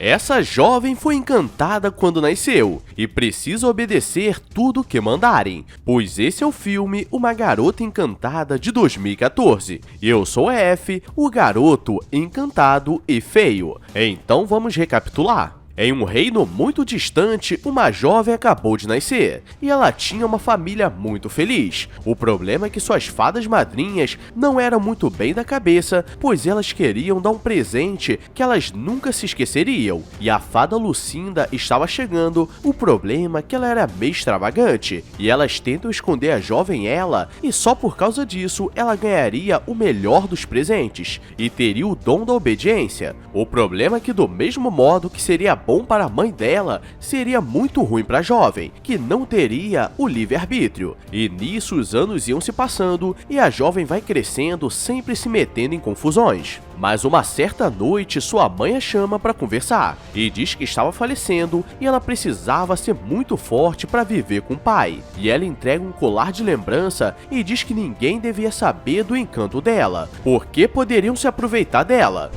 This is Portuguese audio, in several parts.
Essa jovem foi encantada quando nasceu e precisa obedecer tudo que mandarem, pois esse é o filme Uma Garota Encantada de 2014. Eu sou F, o garoto encantado e feio. Então vamos recapitular. Em um reino muito distante, uma jovem acabou de nascer, e ela tinha uma família muito feliz. O problema é que suas fadas madrinhas não eram muito bem da cabeça, pois elas queriam dar um presente que elas nunca se esqueceriam, e a fada Lucinda estava chegando. O problema é que ela era meio extravagante, e elas tentam esconder a jovem Ela, e só por causa disso ela ganharia o melhor dos presentes, e teria o dom da obediência. O problema é que do mesmo modo que seria bom para a mãe dela, seria muito ruim para a jovem, que não teria o livre-arbítrio. E nisso os anos iam se passando e a jovem vai crescendo, sempre se metendo em confusões. Mas uma certa noite sua mãe a chama para conversar e diz que estava falecendo e ela precisava ser muito forte para viver com o pai. E ela entrega um colar de lembrança e diz que ninguém devia saber do encanto dela, porque poderiam se aproveitar dela.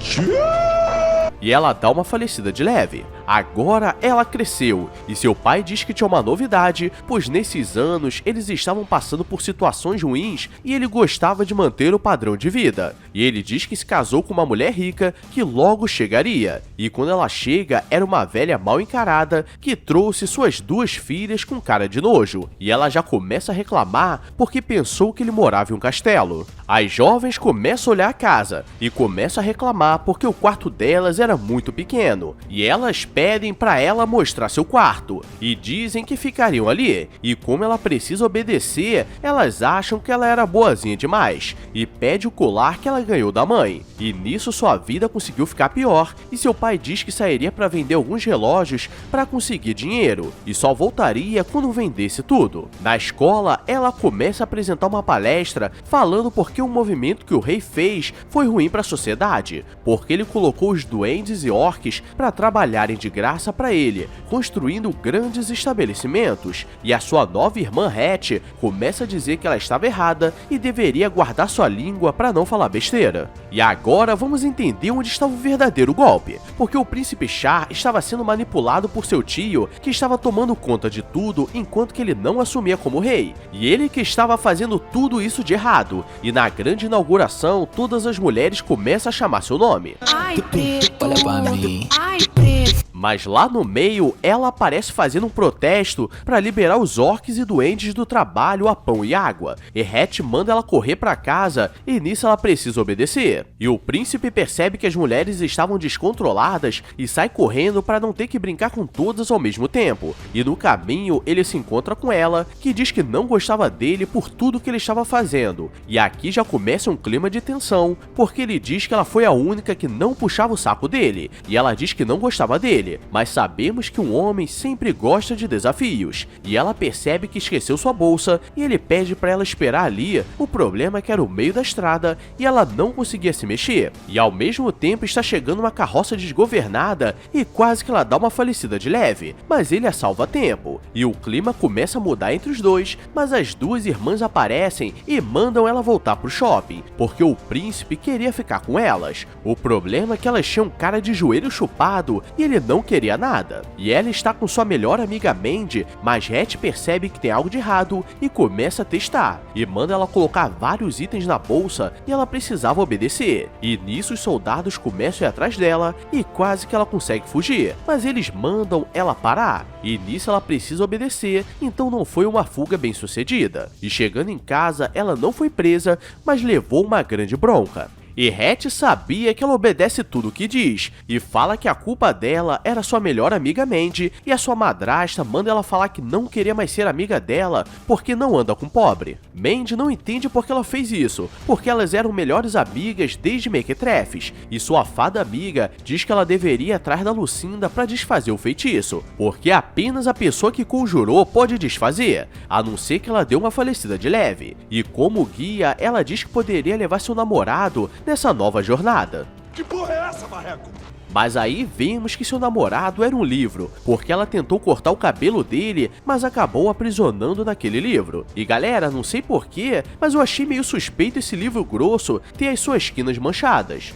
E ela dá uma falecida de leve. Agora ela cresceu, e seu pai diz que tinha uma novidade, pois nesses anos eles estavam passando por situações ruins e ele gostava de manter o padrão de vida. E ele diz que se casou com uma mulher rica que logo chegaria, e quando ela chega era uma velha mal encarada que trouxe suas duas filhas com cara de nojo, e ela já começa a reclamar porque pensou que ele morava em um castelo. As jovens começam a olhar a casa e começam a reclamar porque o quarto delas era muito pequeno, e elas pedem para ela mostrar seu quarto, e dizem que ficariam ali, e como ela precisa obedecer, elas acham que ela era boazinha demais, e pede o colar que ela ganhou da mãe, e nisso sua vida conseguiu ficar pior, e seu pai diz que sairia para vender alguns relógios para conseguir dinheiro, e só voltaria quando vendesse tudo. Na escola, ela começa a apresentar uma palestra falando porque o movimento que o rei fez foi ruim para a sociedade, porque ele colocou os duendes e orques para trabalharem de graça para ele, construindo grandes estabelecimentos, e a sua nova irmã Hatch começa a dizer que ela estava errada e deveria guardar sua língua para não falar besteira. E agora vamos entender onde estava o verdadeiro golpe, porque o príncipe Char estava sendo manipulado por seu tio, que estava tomando conta de tudo enquanto que ele não assumia como rei, e ele que estava fazendo tudo isso de errado, e na grande inauguração todas as mulheres começam a chamar seu nome. Ai, preto. Olha pra mim. Ai, preto. Mas lá no meio, ela aparece fazendo um protesto para liberar os orques e duendes do trabalho a pão e água. E Hatch manda ela correr para casa e nisso ela precisa obedecer. E o príncipe percebe que as mulheres estavam descontroladas e sai correndo para não ter que brincar com todas ao mesmo tempo. E no caminho, ele se encontra com ela, que diz que não gostava dele por tudo que ele estava fazendo. E aqui já começa um clima de tensão, porque ele diz que ela foi a única que não puxava o saco dele, e ela diz que não gostava dele. Mas sabemos que um homem sempre gosta de desafios, e ela percebe que esqueceu sua bolsa e ele pede para ela esperar ali. O problema é que era o meio da estrada e ela não conseguia se mexer, e ao mesmo tempo está chegando uma carroça desgovernada e quase que ela dá uma falecida de leve, mas ele a salva a tempo, e o clima começa a mudar entre os dois, mas as duas irmãs aparecem e mandam ela voltar pro shopping, porque o príncipe queria ficar com elas. O problema é que elas tinham cara de joelho chupado e ele não queria nada, e ela está com sua melhor amiga Mandy, mas Hatch percebe que tem algo de errado e começa a testar, e manda ela colocar vários itens na bolsa e ela precisava obedecer, e nisso os soldados começam a ir atrás dela e quase que ela consegue fugir, mas eles mandam ela parar, e nisso ela precisa obedecer, então não foi uma fuga bem sucedida, e chegando em casa ela não foi presa, mas levou uma grande bronca. E Hatch sabia que ela obedece tudo o que diz, e fala que a culpa dela era sua melhor amiga Mandy, e a sua madrasta manda ela falar que não queria mais ser amiga dela porque não anda com pobre. Mandy não entende por que ela fez isso, porque elas eram melhores amigas desde mequetrefes, e sua fada amiga diz que ela deveria ir atrás da Lucinda para desfazer o feitiço, porque apenas a pessoa que conjurou pode desfazer, a não ser que ela dê uma falecida de leve. E como guia, ela diz que poderia levar seu namorado nessa nova jornada. Que porra é essa, Marreco? Mas aí vemos que seu namorado era um livro, porque ela tentou cortar o cabelo dele, mas acabou aprisionando naquele livro. E galera, não sei porquê, mas eu achei meio suspeito esse livro grosso ter as suas quinas manchadas.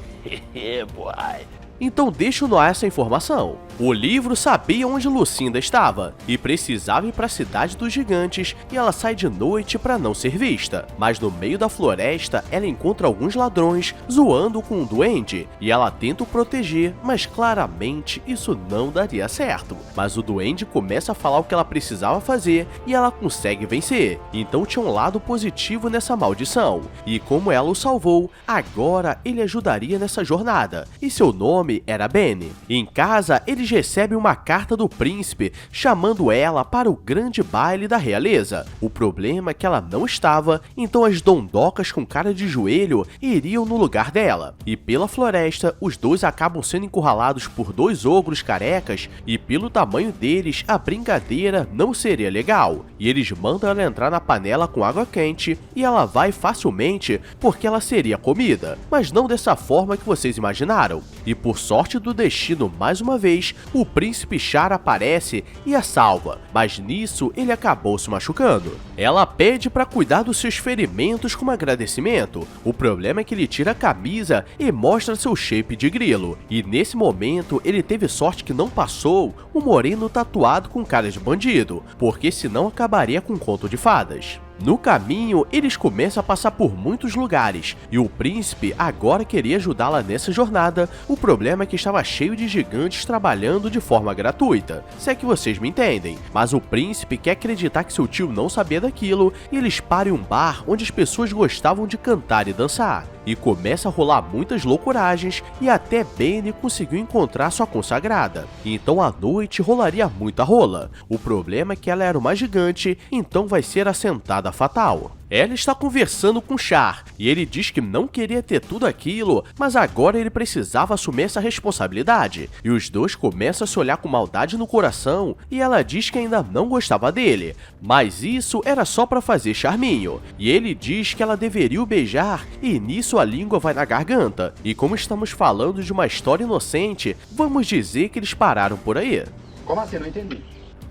Boy. Então deixo no ar essa informação. O livro sabia onde Lucinda estava e precisava ir para a cidade dos gigantes, e ela sai de noite para não ser vista. Mas no meio da floresta ela encontra alguns ladrões zoando com um duende e ela tenta o proteger, mas claramente isso não daria certo. Mas o duende começa a falar o que ela precisava fazer e ela consegue vencer. Então tinha um lado positivo nessa maldição, e como ela o salvou, agora ele ajudaria nessa jornada, e seu nome era Benny. Em casa, eles recebem uma carta do príncipe chamando ela para o grande baile da realeza. O problema é que ela não estava, então as dondocas com cara de joelho iriam no lugar dela. E pela floresta, os dois acabam sendo encurralados por dois ogros carecas, e pelo tamanho deles, a brincadeira não seria legal. E eles mandam ela entrar na panela com água quente, e ela vai facilmente porque ela seria comida, mas não dessa forma que vocês imaginaram. E por sorte do destino, mais uma vez, o príncipe Char aparece e a salva, mas nisso ele acabou se machucando. Ela pede para cuidar dos seus ferimentos como agradecimento. O problema é que ele tira a camisa e mostra seu shape de grilo, e nesse momento ele teve sorte que não passou um moreno tatuado com cara de bandido, porque senão acabaria com um conto de fadas. No caminho, eles começam a passar por muitos lugares, e o príncipe agora queria ajudá-la nessa jornada. O problema é que estava cheio de gigantes trabalhando de forma gratuita, se é que vocês me entendem. Mas o príncipe quer acreditar que seu tio não sabia daquilo, e eles param em um bar onde as pessoas gostavam de cantar e dançar. E começa a rolar muitas loucuragens, e até Benny conseguiu encontrar sua consagrada. Então à noite rolaria muita rola. O problema é que ela era uma gigante, então vai ser assentada fatal. Ela está conversando com Char, e ele diz que não queria ter tudo aquilo, mas agora ele precisava assumir essa responsabilidade. E os dois começam a se olhar com maldade no coração, e ela diz que ainda não gostava dele, mas isso era só para fazer charminho. E ele diz que ela deveria o beijar, e nisso a língua vai na garganta. E como estamos falando de uma história inocente, vamos dizer que eles pararam por aí. Como assim? Não entendi.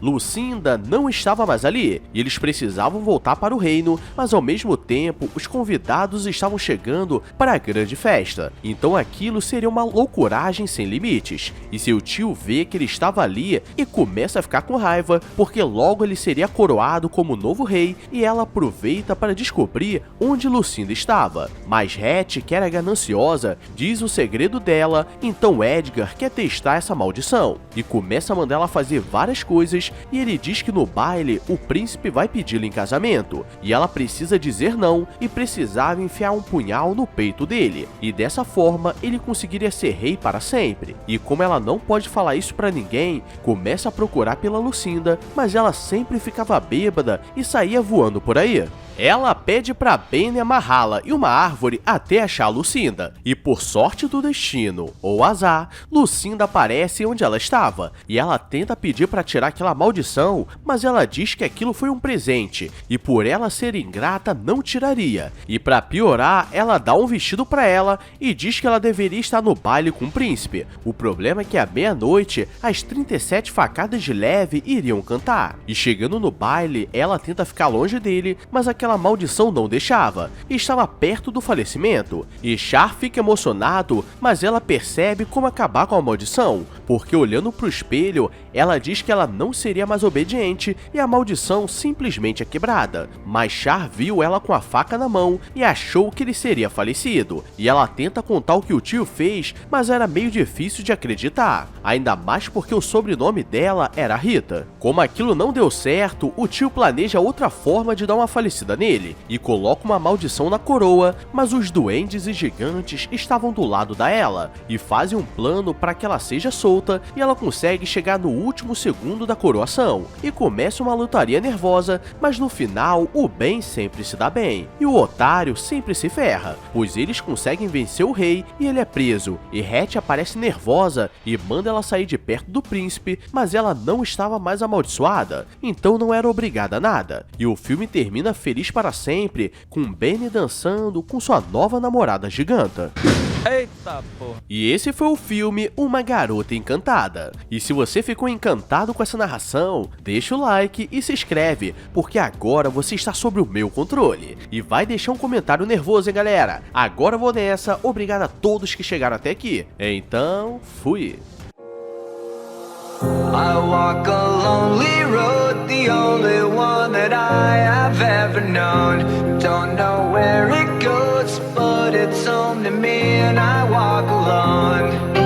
Lucinda não estava mais ali, e eles precisavam voltar para o reino, mas ao mesmo tempo os convidados estavam chegando para a grande festa, então aquilo seria uma loucuragem sem limites. E seu tio vê que ele estava ali e começa a ficar com raiva, porque logo ele seria coroado como novo rei, e ela aproveita para descobrir onde Lucinda estava. Mas Hatch, que era gananciosa, diz o segredo dela, então Edgar quer testar essa maldição, e começa a mandar ela fazer várias coisas, e ele diz que no baile o príncipe vai pedi-la em casamento, e ela precisa dizer não, e precisava enfiar um punhal no peito dele, e dessa forma ele conseguiria ser rei para sempre. E como ela não pode falar isso pra ninguém, começa a procurar pela Lucinda, mas ela sempre ficava bêbada e saía voando por aí. Ela pede pra Benny amarrá-la em uma árvore até achar Lucinda, e por sorte do destino, ou azar, Lucinda aparece onde ela estava, e ela tenta pedir pra tirar aquela maldição, mas ela diz que aquilo foi um presente, e por ela ser ingrata não tiraria, e pra piorar, ela dá um vestido pra ela e diz que ela deveria estar no baile com o príncipe. O problema é que à meia-noite, as 37 facadas de leve iriam cantar, e chegando no baile, ela tenta ficar longe dele, mas aquela maldição não deixava, e estava perto do falecimento, e Char fica emocionado, mas ela percebe como acabar com a maldição, porque olhando pro espelho, ela diz que ela não seria mais obediente e a maldição simplesmente é quebrada, mas Char viu ela com a faca na mão e achou que ele seria falecido, e ela tenta contar o que o tio fez, mas era meio difícil de acreditar, ainda mais porque o sobrenome dela era Rita. Como aquilo não deu certo, o tio planeja outra forma de dar uma falecida nele, e coloca uma maldição na coroa, mas os duendes e gigantes estavam do lado da Ela, e fazem um plano para que ela seja solta, e ela consegue chegar no último segundo da coroação, e começa uma lutaria nervosa, mas no final o bem sempre se dá bem, e o otário sempre se ferra, pois eles conseguem vencer o rei, e ele é preso, e Hatch aparece nervosa, e manda ela sair de perto do príncipe, mas ela não estava mais amaldiçoada, então não era obrigada a nada, e o filme termina feliz para sempre, com Benny dançando com sua nova namorada giganta. Eita porra. E esse foi o filme Uma Garota Encantada. E se você ficou encantado com essa narração, deixa o like e se inscreve, porque agora você está sob o meu controle. E vai deixar um comentário nervoso, hein, galera? Agora eu vou nessa, obrigado a todos que chegaram até aqui. Então, fui! I walk a lonely road, the only one that I have ever known. Don't know where it goes, but it's home to me and I walk alone.